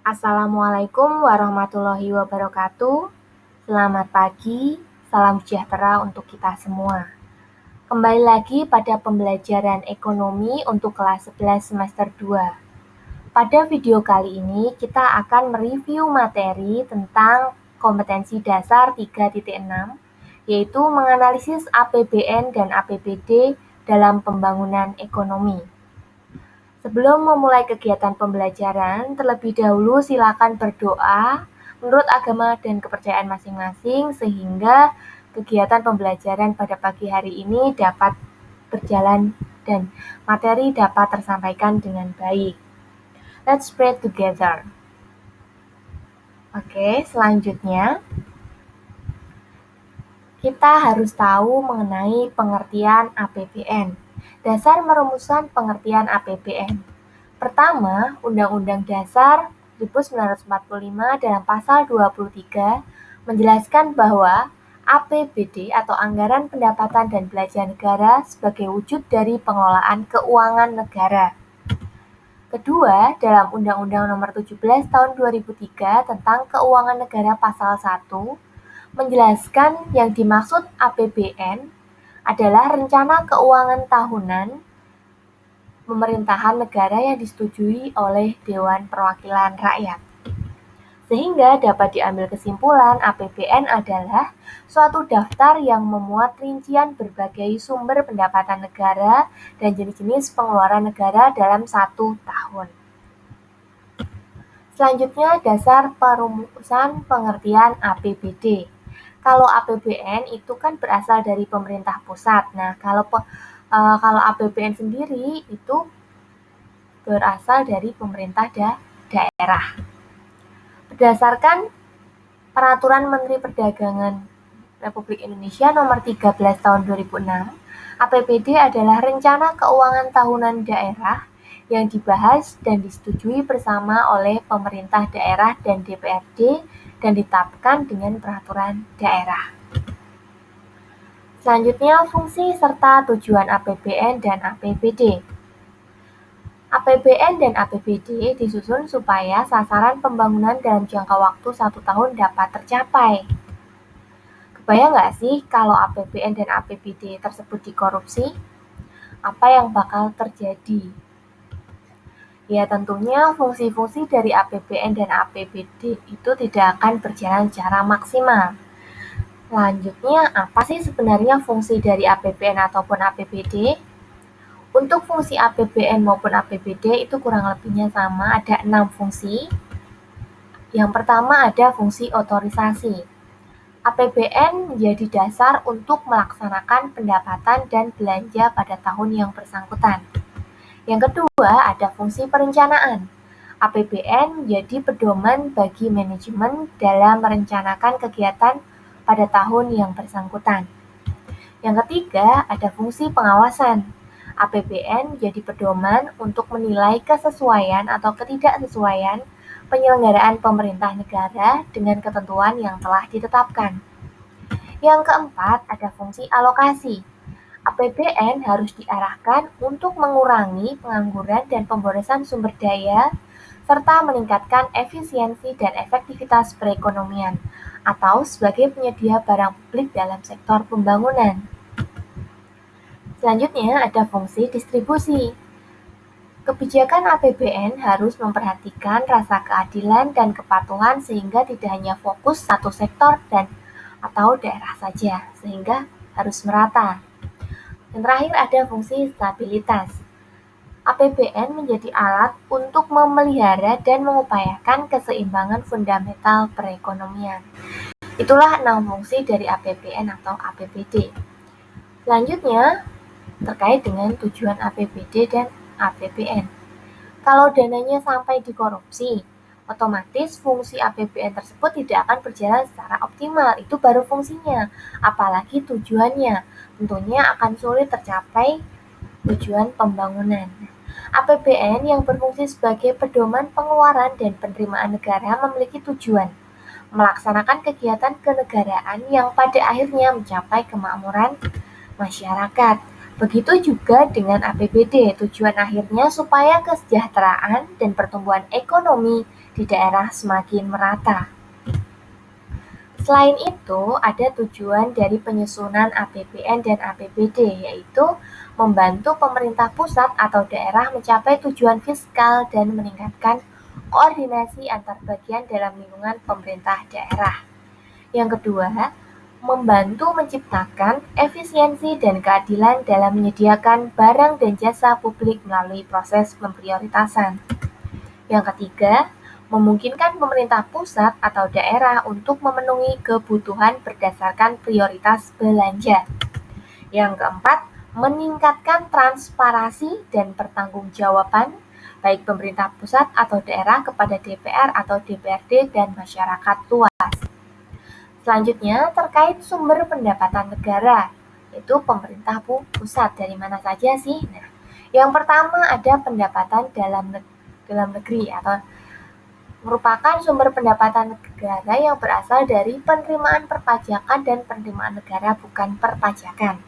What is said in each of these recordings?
Assalamualaikum warahmatullahi wabarakatuh. Selamat pagi, salam sejahtera untuk kita semua. Kembali lagi pada pembelajaran ekonomi untuk kelas 11 semester 2. Pada video kali ini kita akan mereview materi tentang kompetensi dasar 3.6, yaitu menganalisis APBN dan APBD dalam pembangunan ekonomi. Sebelum memulai kegiatan pembelajaran, terlebih dahulu silakan berdoa menurut agama dan kepercayaan masing-masing sehingga kegiatan pembelajaran pada pagi hari ini dapat berjalan dan materi dapat tersampaikan dengan baik. Let's pray together. Oke, selanjutnya kita harus tahu mengenai pengertian APBN. Dasar merumusan pengertian APBN. Pertama, Undang-Undang Dasar 1945 dalam pasal 23 menjelaskan bahwa APBD atau Anggaran Pendapatan dan Belanja Negara sebagai wujud dari pengelolaan keuangan negara. Kedua, dalam Undang-Undang Nomor 17 Tahun 2003 tentang Keuangan Negara pasal 1 menjelaskan yang dimaksud APBN adalah rencana keuangan tahunan pemerintahan negara yang disetujui oleh Dewan Perwakilan Rakyat. Sehingga dapat diambil kesimpulan APBN adalah suatu daftar yang memuat rincian berbagai sumber pendapatan negara dan jenis-jenis pengeluaran negara dalam satu tahun. Selanjutnya, dasar perumusan pengertian APBD. Kalau APBN itu kan berasal dari pemerintah pusat. Nah, kalau APBN sendiri itu berasal dari pemerintah daerah. Berdasarkan Peraturan Menteri Perdagangan Republik Indonesia Nomor 13 Tahun 2006, APBD adalah rencana keuangan tahunan daerah yang dibahas dan disetujui bersama oleh pemerintah daerah dan DPRD dan ditetapkan dengan peraturan daerah. Selanjutnya, fungsi serta tujuan APBN dan APBD. APBN dan APBD disusun supaya sasaran pembangunan dalam jangka waktu 1 tahun dapat tercapai. Kebayang nggak sih kalau APBN dan APBD tersebut dikorupsi? Apa yang bakal terjadi? Ya tentunya fungsi-fungsi dari APBN dan APBD itu tidak akan berjalan secara maksimal. Selanjutnya, apa sih sebenarnya fungsi dari APBN ataupun APBD? Untuk fungsi APBN maupun APBD itu kurang lebihnya sama, ada 6 fungsi. Yang pertama ada fungsi otorisasi. APBN menjadi dasar untuk melaksanakan pendapatan dan belanja pada tahun yang bersangkutan. Yang kedua ada fungsi perencanaan. APBN menjadi pedoman bagi manajemen dalam merencanakan kegiatan pada tahun yang bersangkutan. Yang ketiga ada fungsi pengawasan. APBN jadi pedoman untuk menilai kesesuaian atau ketidaksesuaian penyelenggaraan pemerintah negara dengan ketentuan yang telah ditetapkan. Yang keempat, ada fungsi alokasi. APBN harus diarahkan untuk mengurangi pengangguran dan pemborosan sumber daya serta meningkatkan efisiensi dan efektivitas perekonomian atau sebagai penyedia barang publik dalam sektor pembangunan. Selanjutnya ada fungsi distribusi. Kebijakan APBN harus memperhatikan rasa keadilan dan kepatuhan sehingga tidak hanya fokus satu sektor atau daerah saja, sehingga harus merata. Yang terakhir ada fungsi stabilitas. APBN menjadi alat untuk memelihara dan mengupayakan keseimbangan fundamental perekonomian. Itulah 6 fungsi dari APBN atau APBD. Selanjutnya, terkait dengan tujuan APBD dan APBN. Kalau dananya sampai dikorupsi, otomatis fungsi APBN tersebut tidak akan berjalan secara optimal. Itu baru fungsinya, apalagi tujuannya. Tentunya akan sulit tercapai tujuan pembangunan. APBN yang berfungsi sebagai pedoman pengeluaran dan penerimaan negara memiliki tujuan melaksanakan kegiatan kenegaraan yang pada akhirnya mencapai kemakmuran masyarakat. Begitu juga dengan APBD, tujuan akhirnya supaya kesejahteraan dan pertumbuhan ekonomi di daerah semakin merata. Selain itu, ada tujuan dari penyusunan APBN dan APBD, yaitu membantu pemerintah pusat atau daerah mencapai tujuan fiskal dan meningkatkan koordinasi antar bagian dalam lingkungan pemerintah daerah. Yang kedua, membantu menciptakan efisiensi dan keadilan dalam menyediakan barang dan jasa publik melalui proses pemprioritasan. Yang ketiga, memungkinkan pemerintah pusat atau daerah untuk memenuhi kebutuhan berdasarkan prioritas belanja. Yang keempat, meningkatkan transparansi dan pertanggungjawaban baik pemerintah pusat atau daerah kepada DPR atau DPRD dan masyarakat luas. Selanjutnya, terkait sumber pendapatan negara, yaitu pemerintah pusat. Dari mana saja sih? Nah, yang pertama ada pendapatan dalam negeri atau merupakan sumber pendapatan negara yang berasal dari penerimaan perpajakan dan penerimaan negara bukan perpajakan.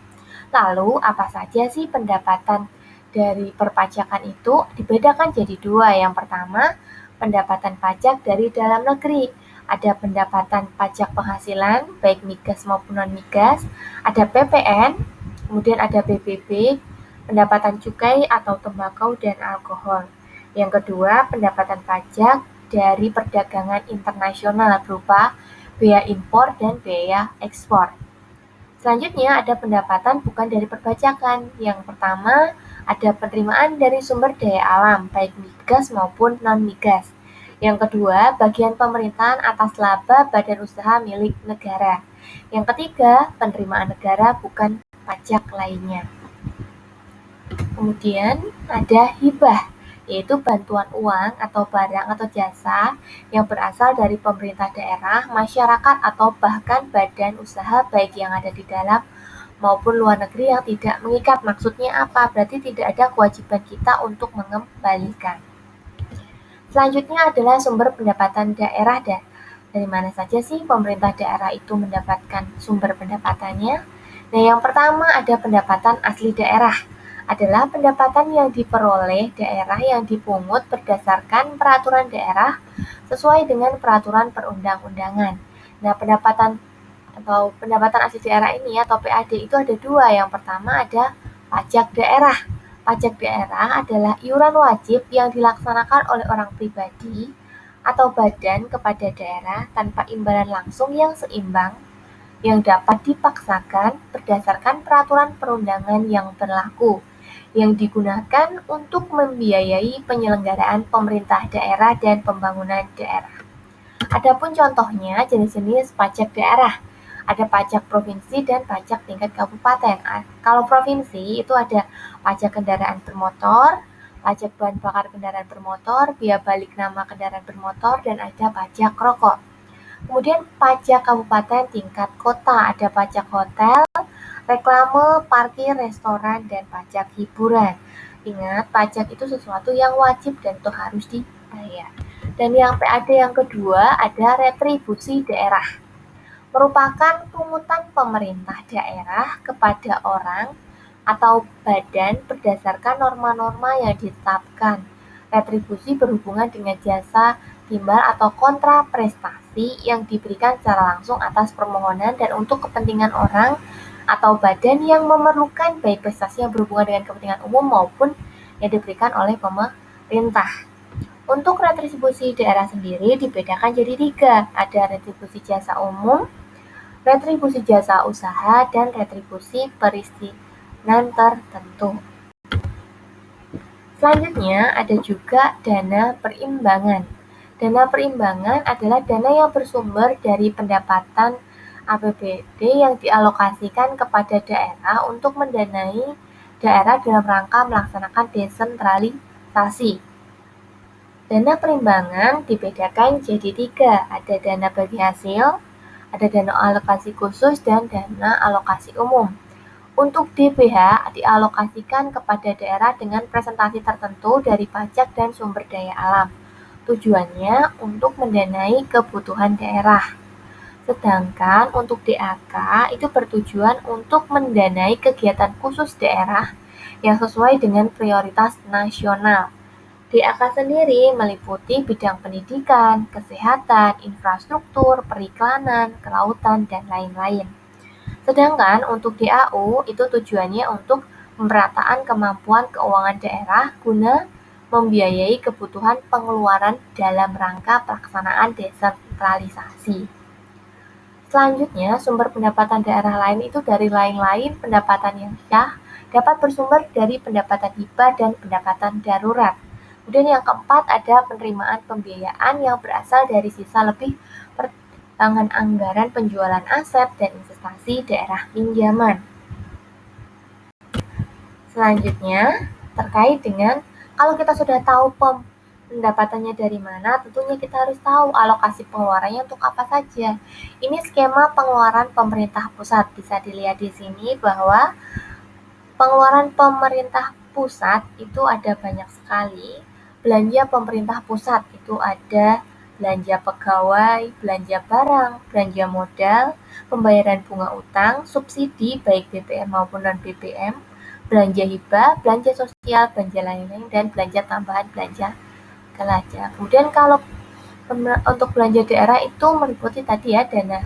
Lalu, apa saja sih pendapatan dari perpajakan itu? Dibedakan jadi dua. Yang pertama, pendapatan pajak dari dalam negeri. Ada pendapatan pajak penghasilan, baik migas maupun non-migas, ada PPN, kemudian ada PBB, pendapatan cukai atau tembakau dan alkohol. Yang kedua, pendapatan pajak dari perdagangan internasional berupa biaya impor dan biaya ekspor. Selanjutnya ada pendapatan bukan dari perpajakan. Yang pertama, ada penerimaan dari sumber daya alam, baik migas maupun non-migas. Yang kedua, bagian pemerintahan atas laba badan usaha milik negara. Yang ketiga, penerimaan negara bukan pajak lainnya. Kemudian ada hibah, yaitu bantuan uang atau barang atau jasa yang berasal dari pemerintah daerah, masyarakat, atau bahkan badan usaha baik yang ada di dalam maupun luar negeri yang tidak mengikat. Maksudnya apa? Berarti tidak ada kewajiban kita untuk mengembalikan. Selanjutnya adalah sumber pendapatan daerah. Dari mana saja sih pemerintah daerah itu mendapatkan sumber pendapatannya? Nah, yang pertama ada pendapatan asli daerah. Adalah pendapatan yang diperoleh daerah yang dipungut berdasarkan peraturan daerah sesuai dengan peraturan perundang-undangan. Nah, pendapatan asli daerah ini atau PAD itu ada dua. Yang pertama ada pajak daerah. Pajak daerah adalah iuran wajib yang dilaksanakan oleh orang pribadi atau badan kepada daerah tanpa imbalan langsung yang seimbang yang dapat dipaksakan berdasarkan peraturan perundangan yang berlaku yang digunakan untuk membiayai penyelenggaraan pemerintah daerah dan pembangunan daerah. Adapun contohnya jenis-jenis pajak daerah. Ada pajak provinsi dan pajak tingkat kabupaten. Kalau provinsi itu ada pajak kendaraan bermotor, pajak bahan bakar kendaraan bermotor, biaya balik nama kendaraan bermotor, dan ada pajak rokok. Kemudian pajak kabupaten tingkat kota, ada pajak hotel, reklame, parkir, restoran, dan pajak hiburan. Ingat, pajak itu sesuatu yang wajib dan itu harus dibayar. Dan yang PAD yang kedua ada retribusi daerah. Merupakan pungutan pemerintah daerah kepada orang atau badan berdasarkan norma-norma yang ditetapkan. Retribusi berhubungan dengan jasa, timbal, atau kontra prestasi yang diberikan secara langsung atas permohonan dan untuk kepentingan orang atau badan yang memerlukan baik prestasi yang berhubungan dengan kepentingan umum maupun yang diberikan oleh pemerintah. Untuk retribusi daerah sendiri dibedakan jadi tiga. Ada retribusi jasa umum, retribusi jasa usaha, dan retribusi perizinan tertentu. Selanjutnya ada juga dana perimbangan. Dana perimbangan adalah dana yang bersumber dari pendapatan APBD yang dialokasikan kepada daerah untuk mendanai daerah dalam rangka melaksanakan desentralisasi. Dana perimbangan dibedakan jadi tiga. Ada dana bagi hasil, ada dana alokasi khusus, dan dana alokasi umum. Untuk DBH dialokasikan kepada daerah dengan presentasi tertentu dari pajak dan sumber daya alam. Tujuannya untuk mendanai kebutuhan daerah. Sedangkan untuk DAK itu bertujuan untuk mendanai kegiatan khusus daerah yang sesuai dengan prioritas nasional. DAK sendiri meliputi bidang pendidikan, kesehatan, infrastruktur, periklanan, kelautan, dan lain-lain. Sedangkan untuk DAU itu tujuannya untuk pemerataan kemampuan keuangan daerah guna membiayai kebutuhan pengeluaran dalam rangka pelaksanaan desentralisasi. Selanjutnya, sumber pendapatan daerah lain itu dari lain-lain pendapatan yang sah dapat bersumber dari pendapatan hibah dan pendapatan darurat. Kemudian yang keempat ada penerimaan pembiayaan yang berasal dari sisa lebih pertambangan anggaran penjualan aset dan investasi daerah pinjaman. Selanjutnya, terkait dengan kalau kita sudah tahu pendapatannya dari mana, tentunya kita harus tahu alokasi pengeluarannya untuk apa saja. Ini skema pengeluaran pemerintah pusat. Bisa dilihat di sini bahwa pengeluaran pemerintah pusat itu ada banyak sekali. Belanja pemerintah pusat itu ada belanja pegawai, belanja barang, belanja modal, pembayaran bunga utang, subsidi baik BPM maupun non-BPM, belanja hibah, belanja sosial, belanja lain-lain, dan belanja tambahan belanja belanja. Kemudian kalau untuk belanja daerah itu meliputi tadi ya dana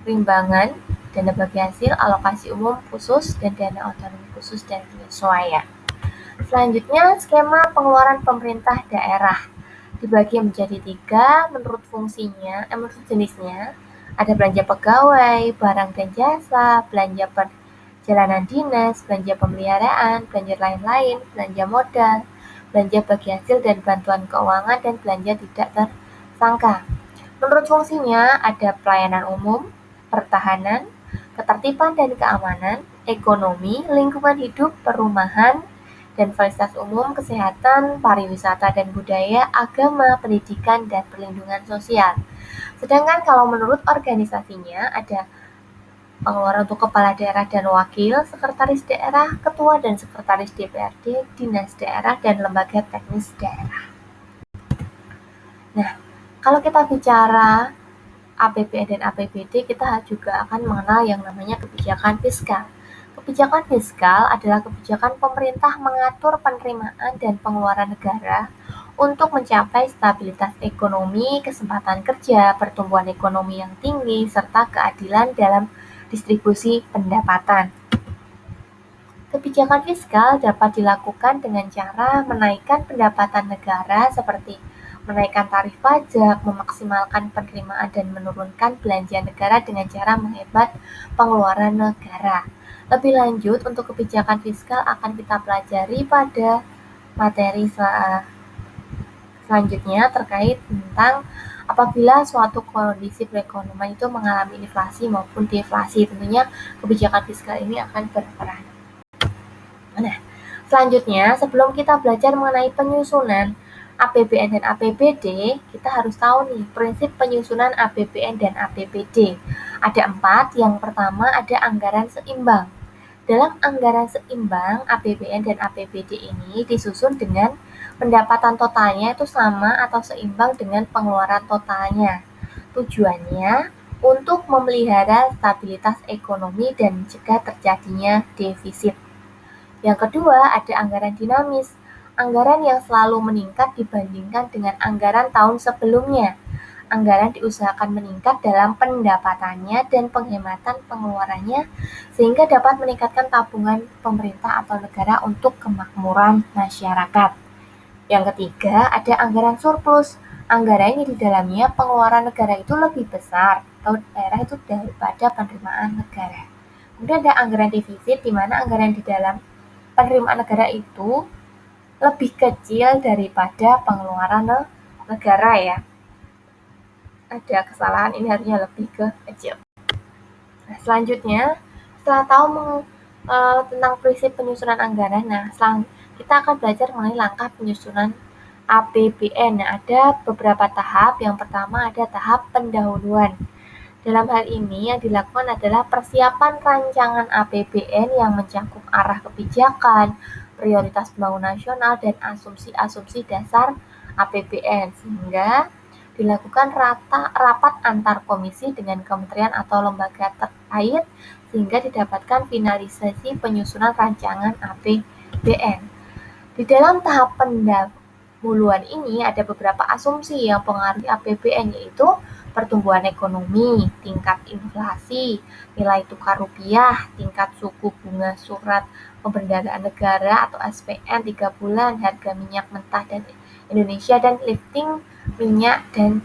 rimbangan, dana bagi hasil, alokasi umum khusus, dan dana otonomi khusus dan penyesuaian. Selanjutnya skema pengeluaran pemerintah daerah dibagi menjadi 3 menurut fungsinya, menurut jenisnya. Ada belanja pegawai, barang dan jasa, belanja perjalanan dinas, belanja pemeliharaan, belanja lain-lain, belanja modal, belanja bagi hasil dan bantuan keuangan, dan belanja tidak tersangka. Menurut fungsinya ada pelayanan umum, pertahanan, ketertiban dan keamanan, ekonomi, lingkungan hidup, perumahan, dan fasilitas umum, kesehatan, pariwisata dan budaya, agama, pendidikan, dan perlindungan sosial. Sedangkan kalau menurut organisasinya ada pengeluaran untuk kepala daerah dan wakil, sekretaris daerah, ketua dan sekretaris DPRD, dinas daerah, dan lembaga teknis daerah. Nah, kalau kita bicara APBN dan APBD, kita juga akan mengenal yang namanya kebijakan fiskal. Kebijakan fiskal adalah kebijakan pemerintah mengatur penerimaan dan pengeluaran negara untuk mencapai stabilitas ekonomi, kesempatan kerja, pertumbuhan ekonomi yang tinggi, serta keadilan dalam distribusi pendapatan. Kebijakan fiskal dapat dilakukan dengan cara menaikkan pendapatan negara seperti menaikkan tarif pajak, memaksimalkan penerimaan, dan menurunkan belanja negara dengan cara menghemat pengeluaran negara. Lebih lanjut, untuk kebijakan fiskal akan kita pelajari pada materi selanjutnya terkait tentang apabila suatu kondisi perekonomian itu mengalami inflasi maupun deflasi. Tentunya kebijakan fiskal ini akan berperan. Nah, selanjutnya sebelum kita belajar mengenai penyusunan APBN dan APBD, kita harus tahu nih prinsip penyusunan APBN dan APBD. Ada 4. Yang pertama ada anggaran seimbang. Dalam anggaran seimbang, APBN dan APBD ini disusun dengan pendapatan totalnya itu sama atau seimbang dengan pengeluaran totalnya. Tujuannya untuk memelihara stabilitas ekonomi dan mencegah terjadinya defisit. Yang kedua, ada anggaran dinamis. Anggaran yang selalu meningkat dibandingkan dengan anggaran tahun sebelumnya. Anggaran diusahakan meningkat dalam pendapatannya dan penghematan pengeluarannya sehingga dapat meningkatkan tabungan pemerintah atau negara untuk kemakmuran masyarakat. Yang ketiga, ada anggaran surplus. Anggaran yang di dalamnya pengeluaran negara itu lebih besar atau daerah itu daripada penerimaan negara. Kemudian ada anggaran defisit di mana anggaran di dalam penerimaan negara itu lebih kecil daripada pengeluaran negara ya. Ada kesalahan, ini harusnya lebih kecil. Nah, selanjutnya setelah tahu tentang prinsip penyusunan anggaran, kita akan belajar mengenai langkah penyusunan APBN. Nah, ada beberapa tahap. Yang pertama ada tahap pendahuluan. Dalam hal ini yang dilakukan adalah persiapan rancangan APBN yang mencakup arah kebijakan, prioritas pembangunan nasional, dan asumsi-asumsi dasar APBN. Sehingga dilakukan rapat antar komisi dengan kementerian atau lembaga terkait sehingga didapatkan finalisasi penyusunan rancangan APBN. Di dalam tahap pendahuluan ini ada beberapa asumsi yang mempengaruhi APBN, yaitu pertumbuhan ekonomi, tingkat inflasi, nilai tukar rupiah, tingkat suku bunga surat pemberdaraan negara atau SPN 3 bulan, harga minyak mentah dan Indonesia, dan lifting minyak dan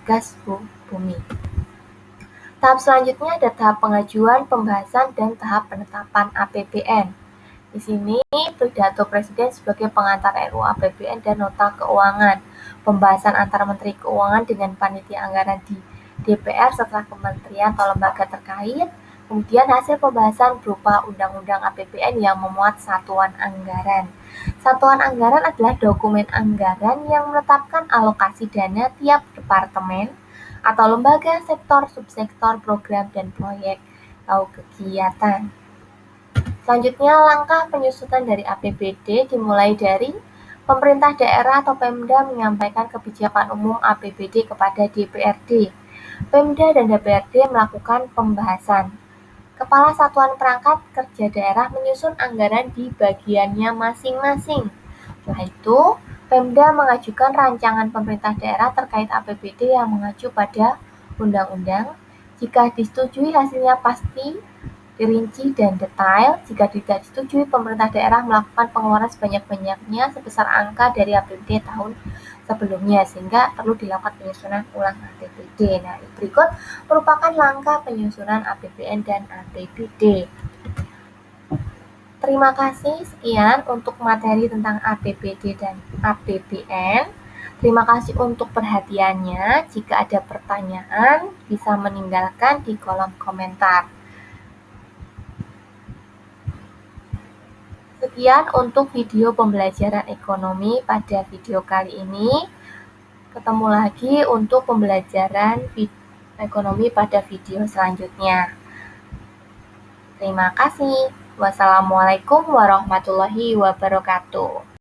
gas bumi. Tahap selanjutnya ada tahap pengajuan, pembahasan, dan tahap penetapan APBN. Di sini pidato Presiden sebagai pengantar RUU APBN dan nota keuangan, pembahasan antara Menteri Keuangan dengan panitia anggaran di DPR setelah kementerian atau lembaga terkait, kemudian hasil pembahasan berupa Undang-Undang APBN yang memuat satuan anggaran. Satuan anggaran adalah dokumen anggaran yang menetapkan alokasi dana tiap departemen atau lembaga, sektor, subsektor, program, dan proyek atau kegiatan. Selanjutnya, langkah penyusunan dari APBD dimulai dari pemerintah daerah atau Pemda menyampaikan kebijakan umum APBD kepada DPRD. Pemda dan DPRD melakukan pembahasan. Kepala Satuan Perangkat Kerja Daerah menyusun anggaran di bagiannya masing-masing. Setelah itu, Pemda mengajukan rancangan pemerintah daerah terkait APBD yang mengacu pada undang-undang. Jika disetujui, hasilnya pasti dirinci dan detail. Jika tidak disetujui, pemerintah daerah melakukan pengeluaran sebanyak-banyaknya sebesar angka dari APBD tahun sebelumnya, sehingga perlu dilakukan penyusunan ulang APBD. Nah, berikut merupakan langkah penyusunan APBN dan APBD. Terima kasih, sekian untuk materi tentang APBD dan APBN. Terima kasih untuk perhatiannya. Jika ada pertanyaan, bisa meninggalkan di kolom komentar. Sekian untuk video pembelajaran ekonomi pada video kali ini. Ketemu lagi untuk pembelajaran ekonomi pada video selanjutnya. Terima kasih. Wassalamualaikum warahmatullahi wabarakatuh.